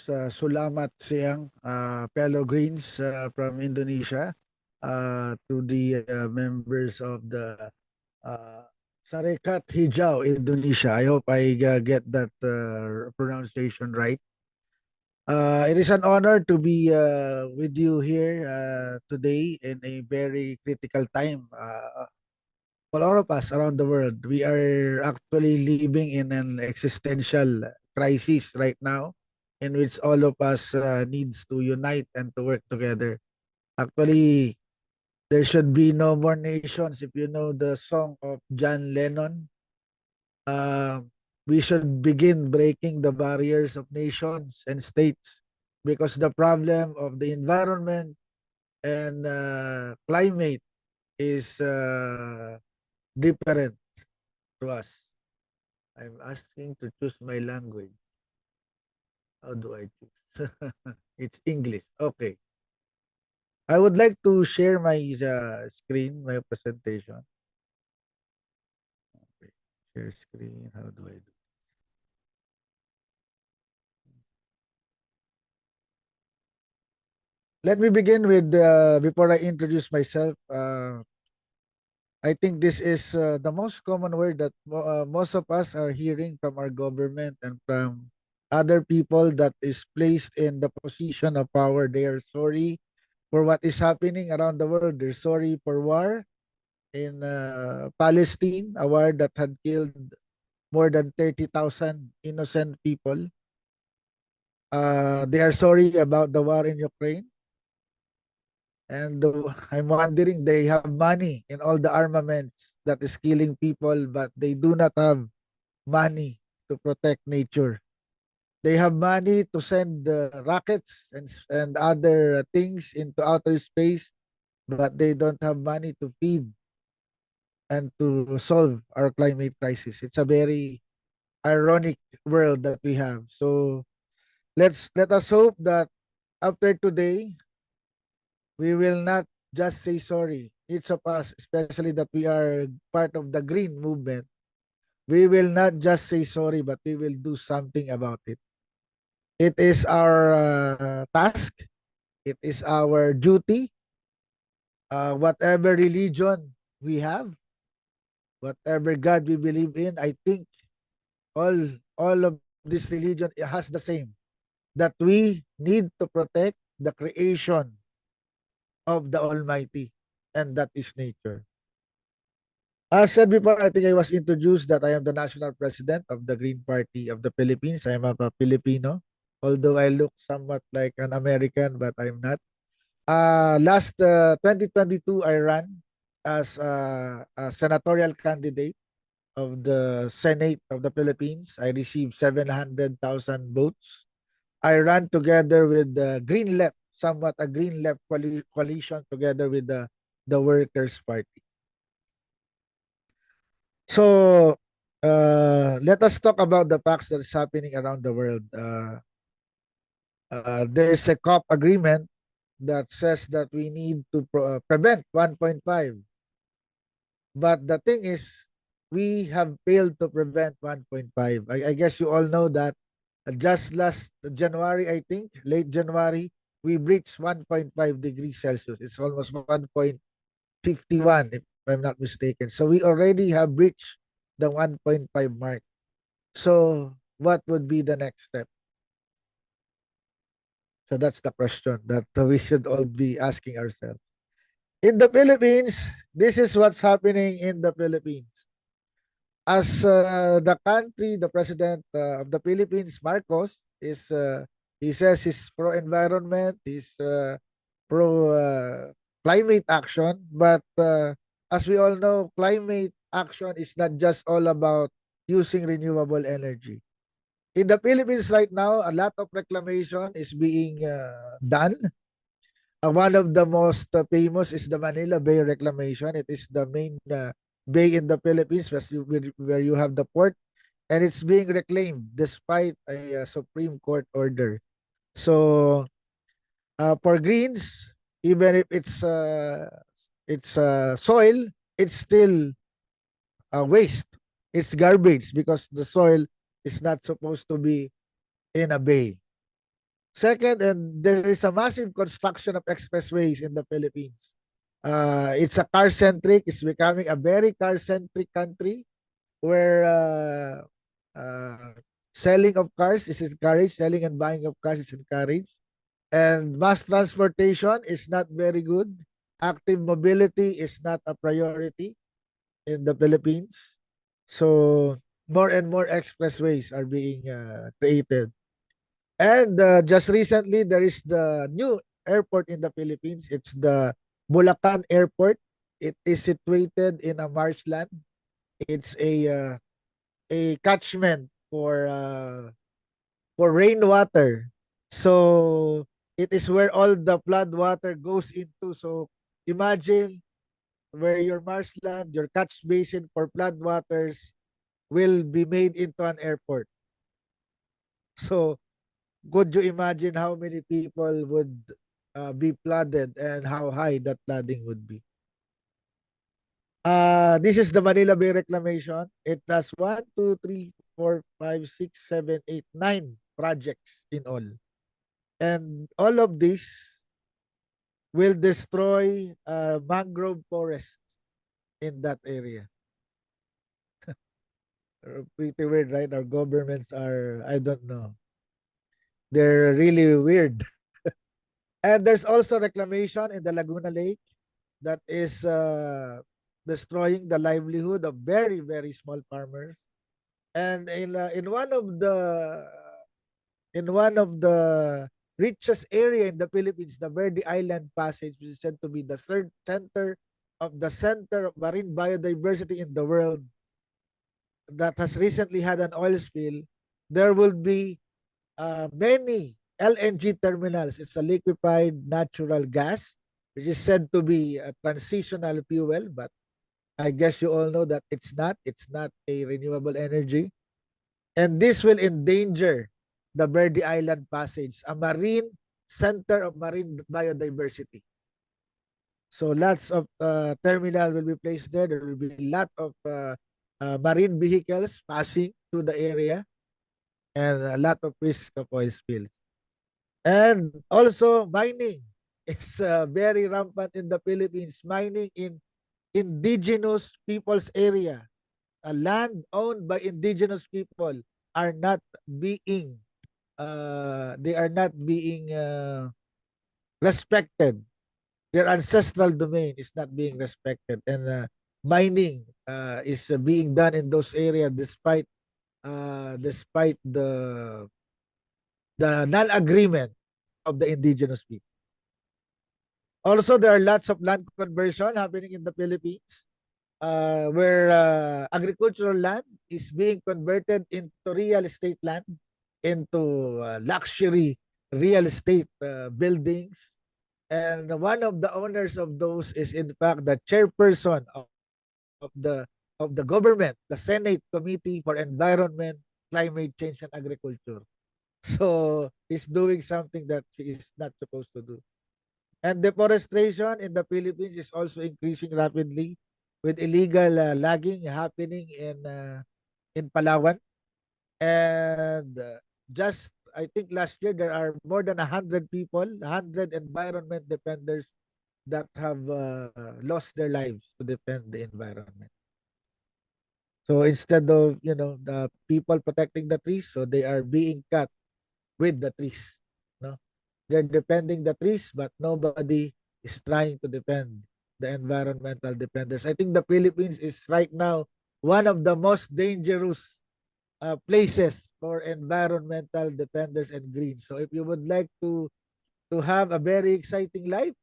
Sulamat siyang fellow Greens from Indonesia, to the members of the Sarekat Hijau Indonesia. I hope I get that pronunciation right. It is an honor to be with you here today in a very critical time. For all of us around the world, we are actually living in an existential crisis right now, in which all of us needs to unite and to work together. Actually, there should be no more nations. If you know the song of John Lennon, uh, we should begin breaking the barriers of nations and states, because the problem of the environment and climate is different to us. I'm asking to choose my language. How do I choose? It's English. Okay. I would like to share my screen, my presentation. Okay. Share screen. How do I do? Let me begin with, before I introduce myself, I think this is the most common word that most of us are hearing from our government and from other people that is placed in the position of power. They are sorry for what is happening around the world. They're sorry for war in Palestine, a war that had killed more than 30,000 innocent people. They are sorry about the war in Ukraine. And I'm wondering, they have money in all the armaments that is killing people, but they do not have money to protect nature. They have money to send rockets and other things into outer space, but they don't have money to feed and to solve our climate crisis. It's a very ironic world that we have. So let us hope that after today, we will not just say sorry. Each of us, especially that we are part of the green movement, we will not just say sorry, but we will do something about it. It is our task. It is our duty. Whatever religion we have, whatever God we believe in, I think all all of this religion has the same, that we need to protect the creation of the Almighty, and that is nature. As said before, I think I was introduced that I am the national president of the Green Party of the Philippines. I am a Filipino, although I look somewhat like an American, but I'm not. Last 2022, I ran as a senatorial candidate of the Senate of the Philippines. I received 700,000 votes. I ran together with the Green Left, somewhat a Green Left coalition together with the Workers' Party. So let us talk about the facts that is happening around the world. There is a COP agreement that says that we need to prevent 1.5. But the thing is, we have failed to prevent 1.5. I guess you all know that just last January, I think, late January, we breached 1.5 degrees Celsius. It's almost 1.51, if I'm not mistaken. So we already have breached the 1.5 mark. So what would be the next step? So that's the question that we should all be asking ourselves. In the Philippines, this is what's happening in the Philippines. As the country, the president of the Philippines, Marcos, is he says he's pro-environment, he's pro-climate action, but as we all know, climate action is not just all about using renewable energy. In the Philippines right now, a lot of reclamation is being done. One of the most famous is the Manila Bay Reclamation. It is the main bay in the Philippines where you have the port, and it's being reclaimed despite a Supreme Court order. So for greens, even if it's soil, it's still waste. It's garbage because the soil is not supposed to be in a bay. Second, and there is a massive construction of expressways in the Philippines. It's a car-centric, it's becoming a very car-centric country where selling of cars is encouraged, selling and buying of cars is encouraged. And mass transportation is not very good. Active mobility is not a priority in the Philippines. So more and more expressways are being created. And just recently, there is the new airport in the Philippines. It's the Bulacan Airport. It is situated in a marshland. It's a catchment for rainwater. So it is where all the flood water goes into. So imagine where your marshland, your catch basin for flood waters will be made into an airport. So could you imagine how many people would be flooded and how high that flooding would be? This is the Manila Bay Reclamation. It has 9 projects in all. And all of this will destroy mangrove forest in that area. Pretty weird, right? Our governments are, I don't know. They're really weird. And there's also reclamation in the Laguna Lake that is destroying the livelihood of very, very small farmers. And in one of the richest area in the Philippines, the Verde Island Passage, which is said to be the third center of marine biodiversity in the world, that has recently had an oil spill, there will be many LNG terminals. It's a liquefied natural gas, which is said to be a transitional fuel, but I guess you all know that it's not. It's not a renewable energy. And this will endanger the Verde Island Passage, a marine center of marine biodiversity. So lots of terminal will be placed there. There will be a lot of marine vehicles passing through the area and a lot of risk of oil spills. And also mining. It's very rampant in the Philippines. Mining in indigenous people's area. A land owned by indigenous people are not being respected. Their ancestral domain is not being respected, and mining is being done in those areas despite the non-agreement of the indigenous people. Also, there are lots of land conversion happening in the Philippines, where agricultural land is being converted into real estate land, into luxury real estate buildings. And one of the owners of those is in fact the chairperson of the government, the Senate Committee for Environment, Climate Change and Agriculture. So he's doing something that he is not supposed to do. And deforestation in the Philippines is also increasing rapidly, with illegal logging happening in Palawan. And just I think last year there are more than 100 people, 100 environment defenders that have lost their lives to defend the environment. So instead of, the people protecting the trees, so they are being cut with the trees. No, they're defending the trees, but nobody is trying to defend the environmental defenders. I think the Philippines is right now one of the most dangerous places for environmental defenders and green. So if you would like to have a very exciting life,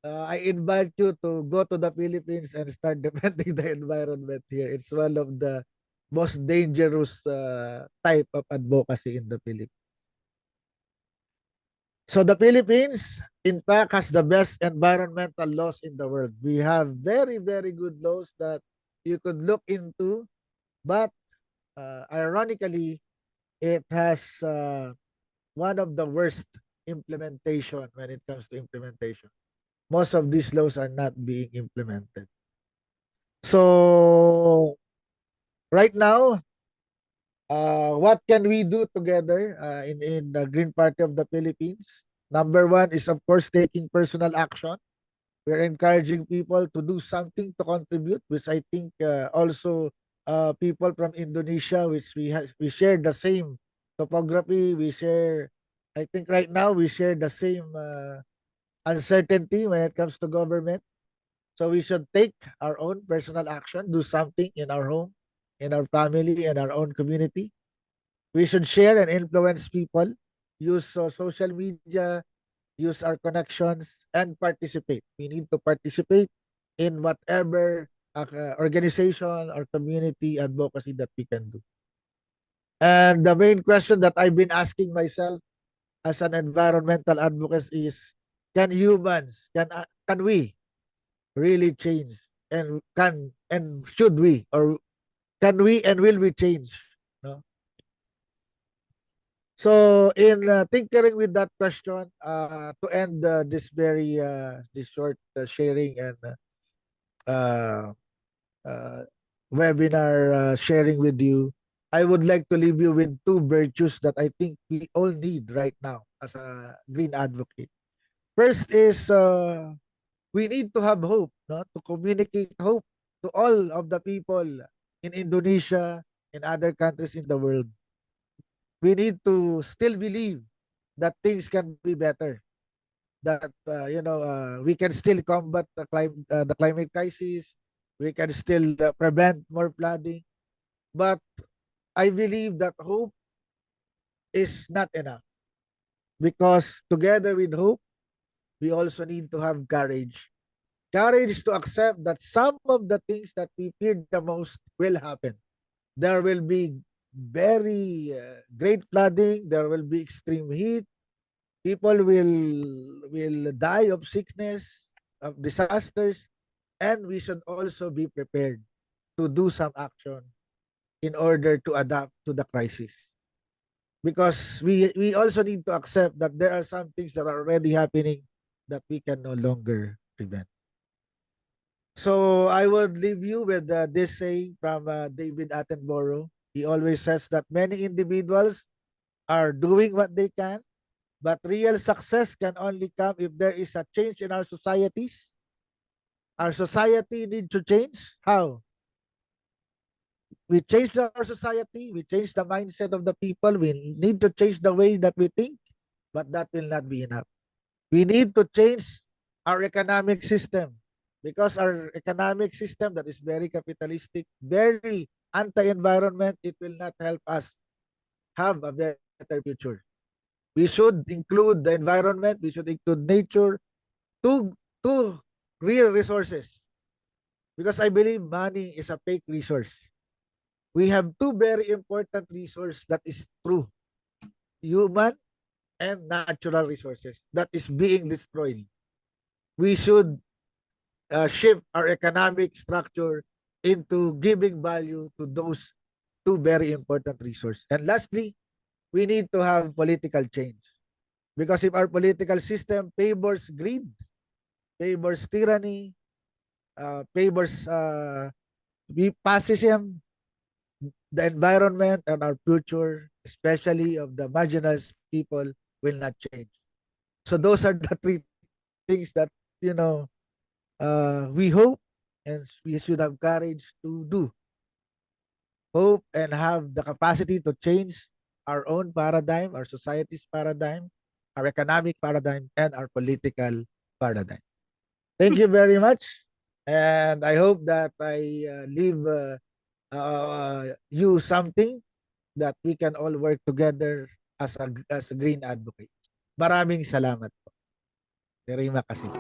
I invite you to go to the Philippines and start defending the environment here. It's one of the most dangerous type of advocacy in the Philippines. So the Philippines, in fact, has the best environmental laws in the world. We have very, very good laws that you could look into, but ironically, it has one of the worst implementation when it comes to implementation. Most of these laws are not being implemented. So right now, What can we do together in the Green Party of the Philippines? Number one is, of course, taking personal action. We're encouraging people to do something to contribute, which I think also people from Indonesia, which we share the same topography. We share, I think right now we share the same uncertainty when it comes to government. So we should take our own personal action, do something in our home, in our family, in our own community. We should share and influence people, use social media, use our connections, and participate. We need to participate in whatever organization or community advocacy that we can do. And the main question that I've been asking myself as an environmental advocate is, can we really change, and can and should we, or can we and will we change? No? So in tinkering with that question, to end this short sharing and uh, uh, webinar sharing with you, I would like to leave you with two virtues that I think we all need right now as a green advocate. First is we need to have hope, no? To communicate hope to all of the people in Indonesia and other countries in the world. We need to still believe that things can be better. That we can still combat the climate crisis. We can still prevent more flooding. But I believe that hope is not enough, because together with hope, we also need to have courage. Courage to accept that some of the things that we fear the most will happen. There will be very great flooding. There will be extreme heat. People will die of sickness, of disasters, and we should also be prepared to do some action in order to adapt to the crisis. Because we also need to accept that there are some things that are already happening that we can no longer prevent. So I would leave you with this saying from David Attenborough. He always says that many individuals are doing what they can, but real success can only come if there is a change in our societies. Our society needs to change. How? We change our society, we change the mindset of the people, we need to change the way that we think, but that will not be enough. We need to change our economic system, because our economic system that is very capitalistic, very anti-environment, it will not help us have a better future. We should include the environment, we should include nature, to real resources, because I believe money is a fake resource. We have two very important resources that is true: human and natural resources that is being destroyed. We should shift our economic structure into giving value to those two very important resources. And lastly, we need to have political change, because if our political system favors greed, favors tyranny, favors fascism, the environment and our future, especially of the marginalized people, will not change. So those are the three things that, we hope and we should have courage to do. Hope and have the capacity to change our own paradigm, our society's paradigm, our economic paradigm, and our political paradigm. Thank you very much. And I hope that I leave you something that we can all work together as a green advocate. Maraming salamat po. Terima kasih.